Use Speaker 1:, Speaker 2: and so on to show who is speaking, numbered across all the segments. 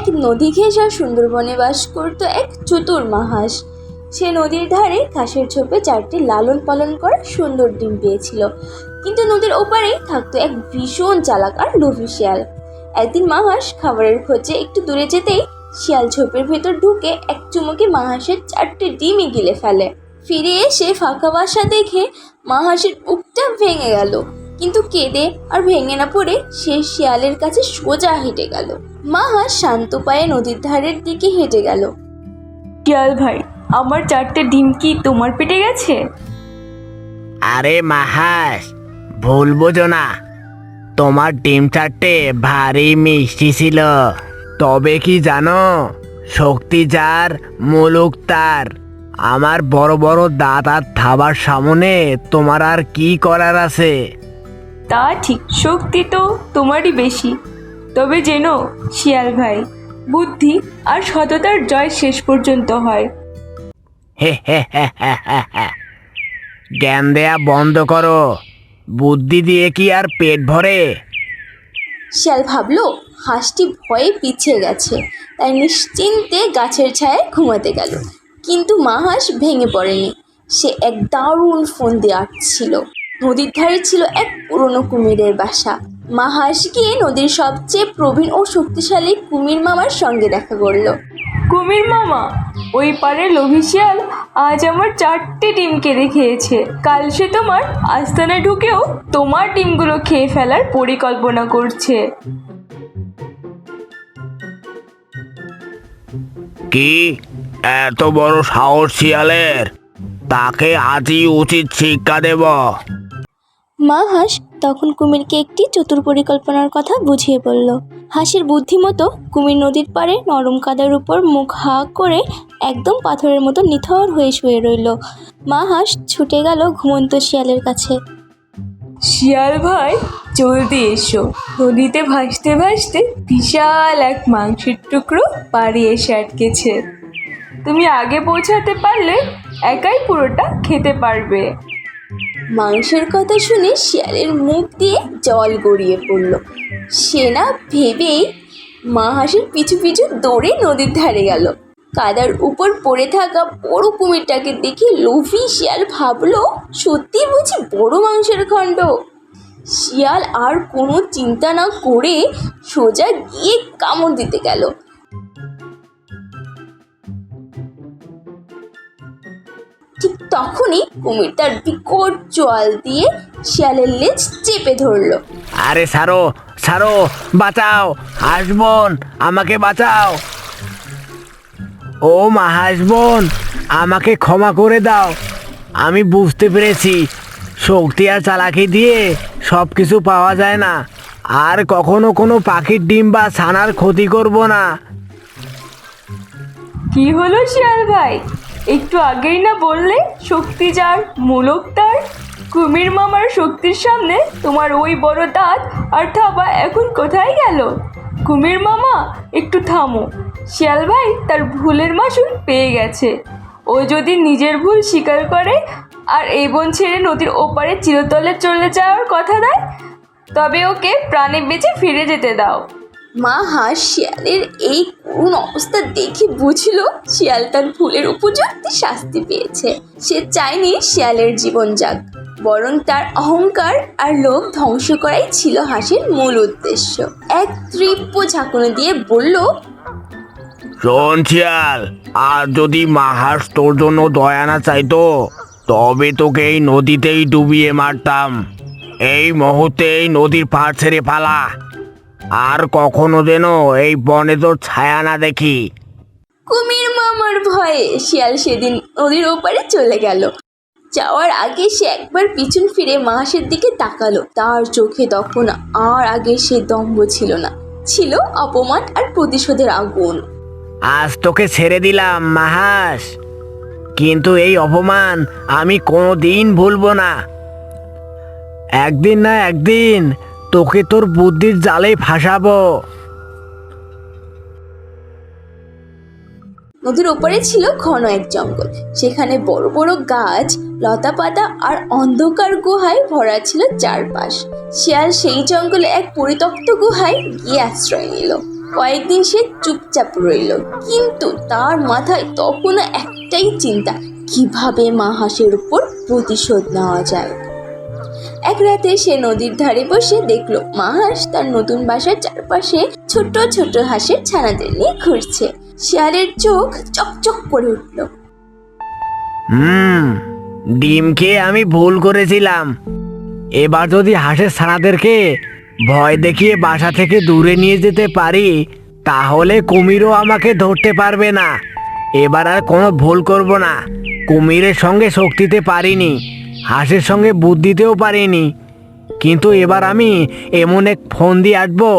Speaker 1: এক নদী ঘেঁষা সুন্দরবনে বাস করত এক চতুর মাহাস। সে নদীর ধারে ঘাসের ঝোপে 4টি লালন পালন করা সুন্দর ডিম পেয়েছিল। কিন্তু নদীর ওপারেই থাকতো এক ভীষণ চালাক আর লোভী শিয়াল। একদিন মাহাস খাবারের খোঁজে একটু দূরে যেতেই শিয়াল ঝোপের ভেতর ঢুকে এক চুমুকে মাহাসের 4টি ডিমই গিলে ফেলে। ফিরে এসে ফাঁকা বাসা দেখে মাহাসের বুকটা ভেঙে গেল, কিন্তু কেঁদে আর ভেঙে না পড়ে সে শিয়ালের কাছে সোজা হেঁটে গেল। মাহাস শান্ত পায়ে নদীর ধারের দিকে হেঁটে গেল।
Speaker 2: শিয়াল ভাই, আমার 4টে ডিম কি তোমার পেটে গেছে?
Speaker 3: আরে মাহাস, ভুল বোঝো না, তোমার ডিম 4টে ভারী মিষ্টি ছিল। তবে কি জানো, শক্তি যার মুলুক তার। আমার বড় বড় দাঁত আর থাবার সামনে তোমার আর কি করার আছে?
Speaker 2: তা ঠিক, শক্তি তো তোমারই বেশি। তবে জেনো শিয়াল ভাই, বুদ্ধি আর সততার জয় শেষ পর্যন্ত হয়।
Speaker 3: হে হে হে হে হে হে। জ্ঞান দেয়া বন্ধ করো, বুদ্ধি দিয়ে কি আর পেট ভরে?
Speaker 1: শিয়াল ভাবলো হাঁসটি ভয়ে পিছিয়ে গেছে, তাই নিশ্চিন্তে গাছের ছায়ায় ঘুমাতে গেল। কিন্তু মাহাস ভেঙে পড়েনি। সে এক দারুণ ফন্দি আঁটছিল। নদীর ধারে ছিল এক পুরনো কুমিরের বাসা। মাহাস গিয়ে নদীর সবচেয়ে প্রবীণ ও শক্তিশালী কুমির মামার সঙ্গে দেখা করলো।
Speaker 2: কুমির মামা, ওই পারে লোভী শিয়াল আজ আমার 4টে ডিম কেড়ে খেয়েছে। কাল সে তোমার আস্তানায় ঢুকেও তোমার ডিমগুলো খেয়ে ফেলার পরিকল্পনা করছে।
Speaker 3: কি এত বড় সাহস শিয়ালের? তাকে আজই উচিত শিক্ষা দেব।
Speaker 1: মাহাস তখন কুমিরকে একটি চতুর পরিকল্পনার কথা বুঝিয়ে বলল। হাসির বুদ্ধিমতো কুমির নদীর পাড়ে নরম কাদার উপর মুখ হা করে একদম পাথরের মতো নিথর হয়ে শুয়ে রইল। মাহাস ছুটে গেল ঘুমন্ত শিয়ালের কাছে।
Speaker 2: শিয়াল ভাই, জলদি এসো। নদীতে ভাসতে ভাসতে বিশাল এক মাংসের টুকরো পাড়ে এসে আটকেছে। তুমি আগে পৌঁছাতে পারলে একাই পুরোটা খেতে পারবে।
Speaker 1: মাংসের কথা শুনে শিয়ালের মুখ দিয়ে জল গড়িয়ে পড়ল। সে না ভেবেই মাহাসের পিছু পিছু দৌড়ে নদীর ধারে গেল। কাদার উপর পড়ে থাকা বড় কুমিরটাকে দেখে লোভী শিয়াল ভাবলো সত্যি বুঝি বড় মাংসের খণ্ড। শিয়াল আর কোনো চিন্তা না করে সোজা গিয়ে কামড় দিতে গেল। ঠিক তখনই কুমির তার বিকট জল দিয়ে শিয়ালের লেজ চেপে ধরলো।
Speaker 3: আরে ছাড়ো ছাড়ো, বাঁচাও, হাঁস বোন, আমাকে বাঁচাও। ও মাহাস বোন, আমাকে ক্ষমা করে দাও। আমি বুঝতে পেরেছি শক্তি আর চালাকি দিয়ে সব কিছু পাওয়া যায় না। আর কখনো কোনো পাখির ডিম বা ছানার ক্ষতি করব না।
Speaker 2: কি হলো শিয়াল ভাই? একটু আগেই না বললে শক্তি যার মুলুক তার? কুমির মামার শক্তির সামনে তোমার ওই বড় দাঁত আর থাবা এখন কোথায় গেল? কুমির মামা, একটু থামো। শিয়াল ভাই তার ভুলের মাসুল পেয়ে গেছে। ও যদি নিজের ভুল স্বীকার করে আর এই বন ছেড়ে নদীর ওপারে চিরতলে চলে যাওয়ার কথা দেয়, তবে ওকে প্রাণে বেঁচে ফিরে যেতে দাও।
Speaker 1: মাহাস শিয়ালের এই করুণ অবস্থা দেখে বুঝল শিয়াল তার ভুলের উপযুক্ত শাস্তি পেয়েছে। সে চায়নি শিয়ালের জীবন যাক, বরং তার অহংকার আর লোভ ধ্বংস করাই ছিল হাসির মূল উদ্দেশ্য। এক তীব্র ঝাঁকুনি দিয়ে বলল,
Speaker 3: শোন শিয়াল, আর যদি মাহাস তোর জন্য দয়া না চাইতো, তবে তোকে এই নদীতেই ডুবিয়ে মারতাম। এই মুহূর্তে এই নদীর পাড় ছেড়ে পালা, আর কখনো যেন এই বনে তোর ছায়া না দেখি।
Speaker 1: কুমির মামার ভয়ে শিয়াল সেদিন নদীর ওপারে চলে গেল। যাওয়ার আগে সে একবার পিছন ফিরে মাহাসের দিকে তাকালো। তার চোখে তখন আর আগে সে দম্ভ ছিল না, ছিল অপমান আর প্রতিশোধের আগুন।
Speaker 3: আজ তোকে ছেড়ে দিলাম মাহাস, কিন্তু এই অপমান আমি কোনোদিন ভুলবো না। একদিন না একদিন তোকে তোর বুদ্ধির জালে ফাঁসাবো।
Speaker 1: নদীর ওপারে ছিল ঘন এক জঙ্গল। সেখানে বড় বড় গাছ, লতা পাতা আর অন্ধকার গুহায় ভরা ছিল চারপাশ। শিয়াল সেই জঙ্গলে এক পরিত্যক্ত গুহায় গিয়ে আশ্রয় নিল। কয়েকদিন সে চুপচাপ রইল, কিন্তু তার মাথায় তখনও একটাই চিন্তা, কিভাবে মা হাঁসের উপর প্রতিশোধ নেওয়া যায়। এক রাতে সে নদীর ধারে বসে দেখলো মা হাঁস তার নতুন বাসার চারপাশে ছোট ছোট হাঁসের ছানাদের নিয়ে ঘুরছে। শিয়ালের চোখ চকচক করে উঠল।
Speaker 3: ডিম খেয়ে আমি ভুল করেছিলাম। এবার যদি হাঁসের ছানাদেরকে ভয় দেখিয়ে বাসা থেকে দূরে নিয়ে যেতে পারি, তাহলে কুমিরও আমাকে ধরতে পারবে না। এবার আর কোনো ভুল করব না। কুমিরের সঙ্গে শক্তিতে পারিনি, হাঁসের সঙ্গে বুদ্ধিতেও পারিনি, কিন্তু এবার আমি এমন এক ফন্দি আঁটবো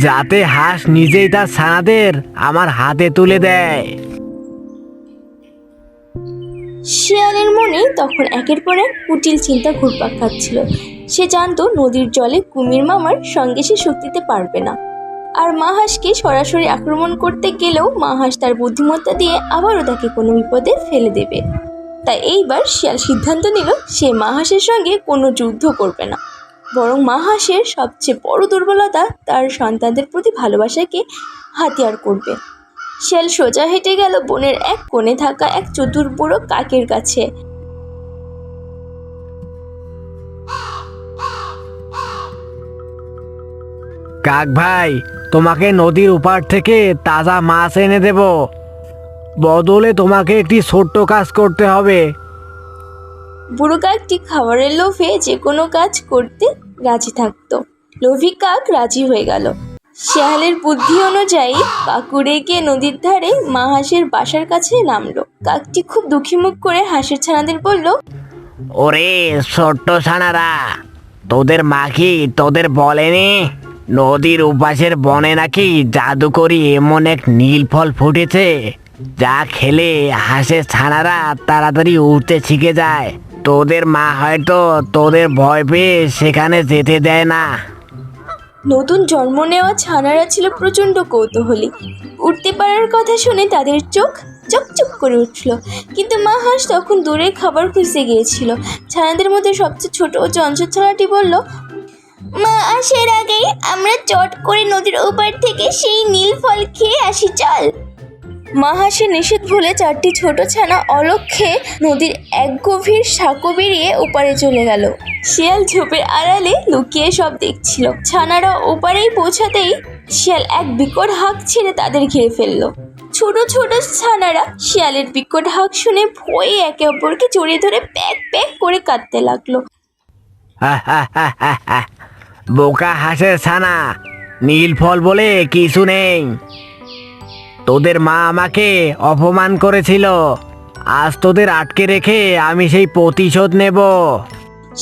Speaker 3: যাতে হাঁস নিজেই তার ছানাদের আমার হাতে তুলে দেয়।
Speaker 1: শিয়ালের মনে তখন একের পর এক কুটিল চিন্তা ঘুরপাক খাচ্ছিল। সে জানতো নদীর জলে কুমির মামার সঙ্গে সে শক্তিতে পারবে না, আর মা হাঁসকে সরাসরি আক্রমণ করতে গেলেও মা হাঁস তার বুদ্ধিমত্তা দিয়ে আবারও তাকে কোনো বিপদে ফেলে দেবে। তাই এইবার শিয়াল সিদ্ধান্ত নিল সে মা হাঁসের সঙ্গে কোনো যুদ্ধ করবে না, বরং মা হাঁসের সবচেয়ে বড় দুর্বলতা তার সন্তানদের প্রতি ভালোবাসাকে হাতিয়ার করবে। শিয়াল সোজা হেঁটে গেল বনের এক কোণে থাকা এক চতুর বুড়ো কাকের কাছে।
Speaker 3: কাক ভাই, তোমাকে নদীর উপার থেকে তাজা মাছ এনে দেব, বদলে তোমাকে একটি ছোট্ট কাজ করতে হবে।
Speaker 1: বুড়ো কাকটি খাবারের লোভে যে কোনো কাজ করতে রাজি থাকতো। লোভী কাক রাজি হয়ে গেল। শিয়ালের বুদ্ধি অনুযায়ী কাক উড়ে গিয়ে নদীর ধারে মা হাঁসের বাসার কাছে নামলো। কাকটি খুব দুঃখী মুখ করে হাঁসের ছানাদের বলল,
Speaker 3: ওরে ছোট্ট ছানারা, তোদের মা কি তোদের বলেনি নদীর উপাসের বনে নাকি জাদুকরি এমন এক নীল ফল ফুটেছে যা খেলে হাঁসের ছানারা তাড়াতাড়ি উঠতে শিখে যায়? তোদের মা হয়তো তোদের ভয় পেয়ে সেখানে যেতে দেয় না।
Speaker 1: নতুন জন্ম নেওয়া ছানারা ছিল প্রচণ্ড কৌতূহলী। উঠতে পারার কথা শুনে তাদের চোখ চকচক করে উঠল, কিন্তু মা হাঁস তখন দূরে খাবার খুঁজতে গিয়েছিল। ছানাদের মধ্যে সবচেয়ে ছোট ও চঞ্চল ছানাটি বলল, মা আসার আগেই আমরা চট করে নদীর ওপার থেকে সেই নীল ফল খেয়ে আসি, চল। মা হাঁসের নিষেধ ভুলে চারটি ছোট ছানা অলক্ষ্যে নদীর এক গভীর সাঁকো বেরিয়ে ওপারে চলে গেল। শিয়াল ঝোপের আড়ালে লুকিয়ে সব দেখছিল। ছানারা ওপারেই পৌঁছাতেই শিয়াল এক বিকট হাঁক ছেড়ে তাদের ঘিরে ফেললো। ছোট ছোট ছানারা শিয়ালের বিকট হাঁক শুনে ভয়ে একে অপরকে জড়িয়ে ধরে প্যাক প্যাক করে কাঁদতে লাগলো।
Speaker 3: বোকা হাঁসের ছানা, নীল ফল বলে কিছু নেই। তোদের মা আমাকে অপমান করেছিল, আজ তোদের আটকে রেখে আমি সেই প্রতিশোধ নেব।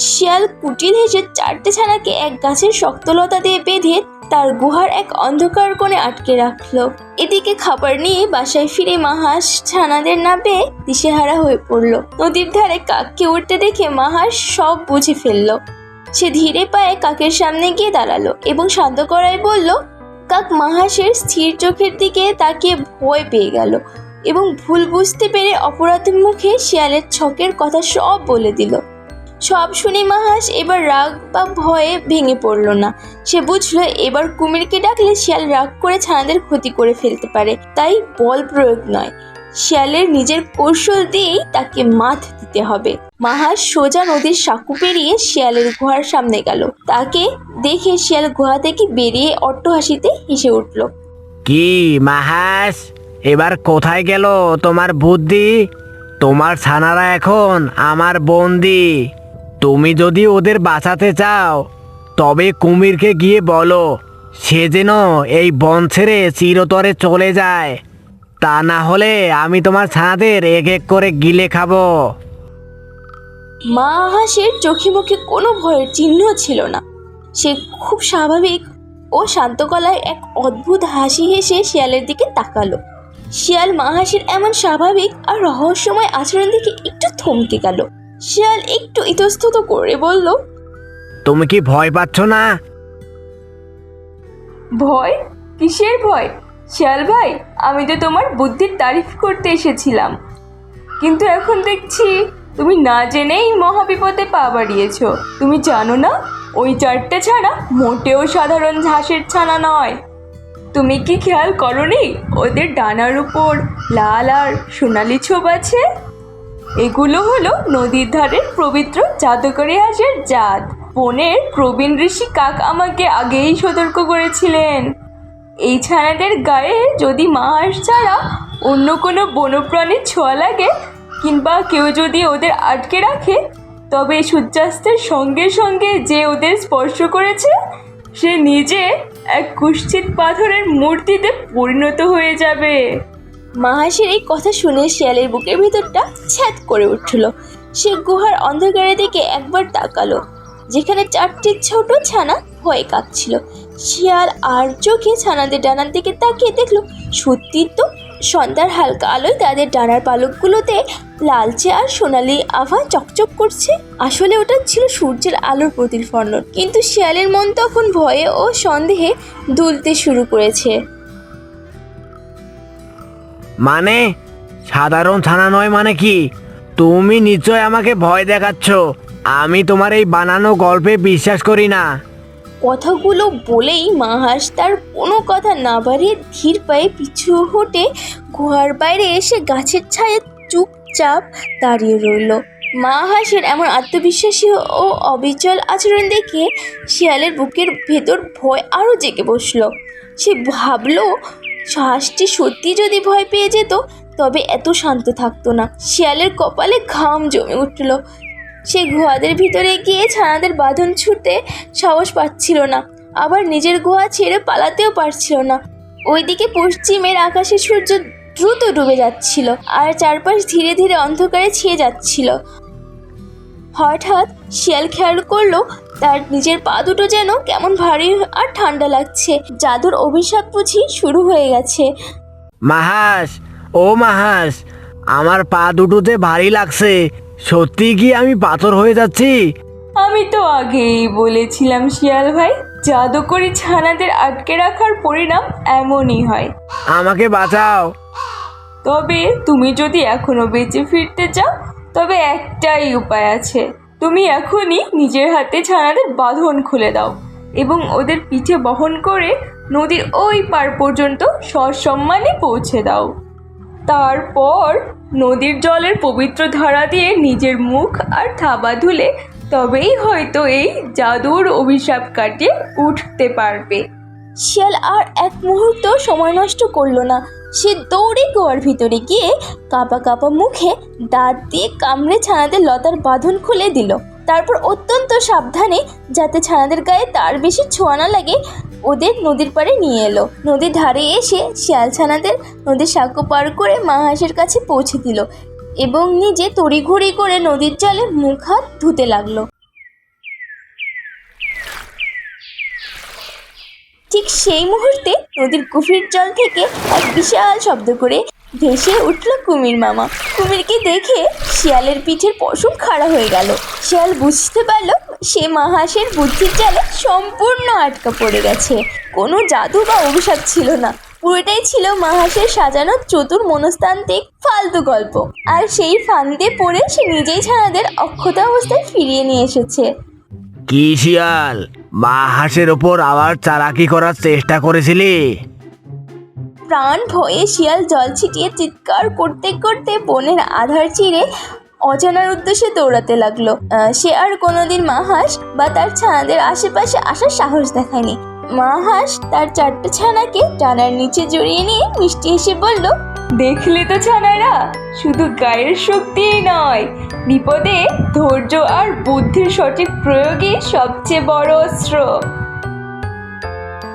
Speaker 1: শিয়াল কুটিল হেসে চারটে ছানাকে এক গাছের শক্তলতা দিয়ে বেঁধে তার গুহার এক অন্ধকার কোণে আটকে রাখলো। এদিকে খাবার নিয়ে বাসায় ফিরে মা হাঁস ছানাদের না পেয়ে দিশেহারা হয়ে পড়ল। নদীর ধারে কাককে উঠতে দেখে মা হাঁস সব বুঝে ফেললো। সে ধীরে পায়ে কাকের সামনে গিয়ে দাঁড়ালো এবং শান্ত করায় বলল। কাক মা হাঁসের স্থির চোখের দিকে তাকিয়ে ভয় পেয়ে গেল এবং ভুল বুঝতে পেরে অপরাধের মুখে শিয়ালের ছকের কথা সব বলে দিল। সব শুনে মা হাঁস এবার রাগ বা ভয়ে ভেঙে পড়ল না। সে বুঝলো এবার কুমিরকে ডাকলে শিয়াল রাগ করে ছানাদের ক্ষতি করে ফেলতে পারে, তাই বল প্রয়োগ নয়, শিয়ালের নিজের কৌশল দিয়েই তাকে মাত দিতে হবে। মা হাঁস সোজা নদীর সাঁকো পেরিয়ে শিয়ালের গুহার সামনে গেল। তাকে দেখে শিয়াল গুহা থেকে বেরিয়ে অট্টহাসিতে হেসে উঠল।
Speaker 3: কি মা হাঁস, এবার কোথায় গেল তোমার বুদ্ধি? তোমার ছানারা এখন আমার বন্দি। তুমি যদি ওদের বাঁচাতে চাও তবে কুমিরকে গিয়ে বলো সে যেন এই বন ছেড়ে চিরতরে চলে যায়, তা না হলে আমি তোমার ছানাদের এক এক করে গিলে খাবো।
Speaker 1: মা হাঁসের চোখে মুখে কোনো ভয়ের চিহ্ন ছিল না। সে খুব স্বাভাবিক ও শান্ত গলায় এক অদ্ভুত হাসি হেসে শিয়ালের দিকে তাকালো। শিয়াল মা হাঁসের এমন স্বাভাবিক আর রহস্যময় আচরণ দেখে একটু থমকে গেল। শিয়াল একটু ইতস্তত করে বলল,
Speaker 3: তুমি কি ভয় পাচ্ছ না?
Speaker 2: ভয়? কিসের ভয়? শিয়াল ভাই, আমি তো তোমার বুদ্ধির তারিফ করতে এসেছিলাম, কিন্তু এখন দেখছি তুমি না জেনেই মহাবিপদে পা বাড়িয়েছ। তুমি জানো না ওই চারটে ছানা মোটেও সাধারণ হাঁসের ছানা নয়। তুমি কি খেয়াল করনি ওদের ডানার উপর লাল আর সোনালি ছোপ আছে? এগুলো হলো নদীর ধারের পবিত্র জাদুকরী হাঁসের জাত। বনের প্রবীণ ঋষি কাক আমাকে আগেই সতর্ক করেছিলেন, এই ছানাদের গায়ে যদি মা হাঁস ছাড়া অন্য কোনো বন্যপ্রাণীর ছোঁয়া লাগে কিংবা কেউ যদি ওদের আটকে রাখে, তবে সূর্যাস্তের সঙ্গে সঙ্গে যে ওদের স্পর্শ করেছে সে নিজে এক কুৎসিত পাথরের মূর্তিতে পরিণত হয়ে যাবে।
Speaker 1: মাহাসের এই কথা শুনে শিয়ালের বুকের ভিতরটা ছ্যাদ করে উঠল। সে গুহার অন্ধকারের দিকে একবার তাকালো, যেখানে 4টি ছোট ছানা ভয়ে কাঁপছিল। শিয়াল আর চোখে ছানাদের ডানার দিকে তাকিয়ে দেখলো সত্যি তো সন্ধ্যার হালকা আলোয় তাদের ডানার পালকগুলোতে লালচে আর সোনালি আভা চকচক করছে। আসলে ওটা ছিল সূর্যের আলোর প্রতিফলন। কিন্তু শিয়ালের মন তখন ভয়ে ও সন্দেহে দুলতে শুরু করেছে।
Speaker 3: মানে সাধারণ ছানা নয় মানে কি? তুমি নিশ্চয় আমাকে ভয় দেখাচ্ছ। আমি তোমার এই বানানো গল্পে বিশ্বাস করি না।
Speaker 1: কথাগুলো বলেই মাহাস তার কোনো কথা না বাড়িয়ে ধীর পায়ে পিছু হটে গুহার বাইরে এসে গাছের ছায়ে চুপচাপ দাঁড়িয়ে রইল। মাহাসের এমন আত্মবিশ্বাসী ও অবিচল আচরণ দেখে শিয়ালের বুকের ভেতর ভয় আরও জেগে বসলো। সে ভাবলো হাঁসটি সত্যি যদি ভয় পেয়ে যেত তবে এত শান্ত থাকতো না। শিয়ালের কপালে ঘাম জমে উঠল। সে গুহাদের ভিতরে গিয়ে ছানাদের বাঁধন ছুটতে সাহস পাচ্ছিল না, আবার নিজের গুহা ছেড়ে পালাতেও পারছিল না। ওইদিকে পশ্চিমের আকাশে সূর্য দ্রুত ডুবে যাচ্ছিল আর চারপাশ ধীরে ধীরে অন্ধকারে ছেয়ে যাচ্ছিল। হঠাৎ শিয়াল খেয়াল করলো তার নিজের পা দুটো যেন কেমন ভারী আর ঠান্ডা লাগছে। জাদুর অভিশাপ বুঝি শুরু হয়ে গেছে।
Speaker 3: মাহাস, ও মাহাস, আমার পা দুটো যে ভারী লাগছে। সত্যি কি আমি পাথর হয়ে যাচ্ছি?
Speaker 2: আমি তো আগেই বলেছিলাম শিয়াল ভাই, জাদুকরী ছানাদের আটকে রাখার পরিণাম এমনই হয়।
Speaker 3: আমাকে বাঁচাও।
Speaker 2: তবে তুমি যদি এখনো বেঁচে ফিরতে চাও তবে একটাই উপায় আছে। তুমি এখনই নিজের হাতে ছানাদের বাঁধন খুলে দাও এবং ওদের পিঠে বহন করে নদীর ওই পার পর্যন্ত সসম্মানে পৌঁছে দাও। তারপর নদীর জলের পবিত্র ধারা দিয়ে নিজের মুখ আর থাবা ধুলে তবেই হয়তো এই জাদুর অভিশাপ কাটিয়ে উঠতে পারবে।
Speaker 1: শিয়াল আর এক মুহূর্ত সময় নষ্ট করলো না। সে দৌড়ে গুহার ভিতরে গিয়ে কাঁপা কাঁপা মুখে দাঁত দিয়ে কামড়ে ছানাদের লতার বাঁধন খুলে দিল। তারপর অত্যন্ত সাবধানে, যাতে ছানাদের গায়ে তার বেশি ছোঁয়া না লাগে, ওদের নদীর পাড়ে নিয়ে এলো। নদীর ধারে এসে শিয়াল ছানাদের নদীর সাঁকো পার করে মাহাসের কাছে পৌঁছে দিল এবং নিজে তড়িঘড়ি করে নদীর জলে মুখ হাত ধুতে লাগলো। ঠিক সেই মুহূর্তে নদীর গভীর জল থেকে এক বিশাল শব্দ করে ভেসে উঠল কুমির মামা। কুমিরকে দেখে শিয়ালের পিঠের পশম খাড়া হয়ে গেল। শিয়াল বুঝতে পারল সে মাহাসের বুদ্ধির জালে সম্পূর্ণ আটকা পড়ে গেছে। কোনো জাদু বা অভিশাপ ছিল না, পুরোটাই ছিল মাহাসের সাজানো চতুর মনস্তান্ত্রিক ফালতু গল্প। আর সেই ফান্দে পড়ে সে নিজেই ছানাদের অক্ষত অবস্থায় ফিরিয়ে নিয়ে এসেছে।
Speaker 3: কি শিয়াল, মাহাসের ওপর আবার চালাকি করার চেষ্টা করেছিলি?
Speaker 1: প্রাণ ভয়ে শিয়াল জল ছিটিয়ে চিৎকার করতে করতে বনের আধার চিরে অজানার উদ্দেশ্যে দৌড়াতে লাগলো। সে আর কোনোদিন মাহাস বা তার ছানাদের আশেপাশে আসার সাহস দেখায়নি। মাহাস তার 4টে ছানাকে ডানার নিচে জড়িয়ে নিয়ে মিষ্টি হেসে বলল,
Speaker 2: দেখলে তো ছানারা, শুধু গায়ের শক্তিই নয়, বিপদে ধৈর্য আর বুদ্ধির সঠিক প্রয়োগই সবচেয়ে বড় অস্ত্র।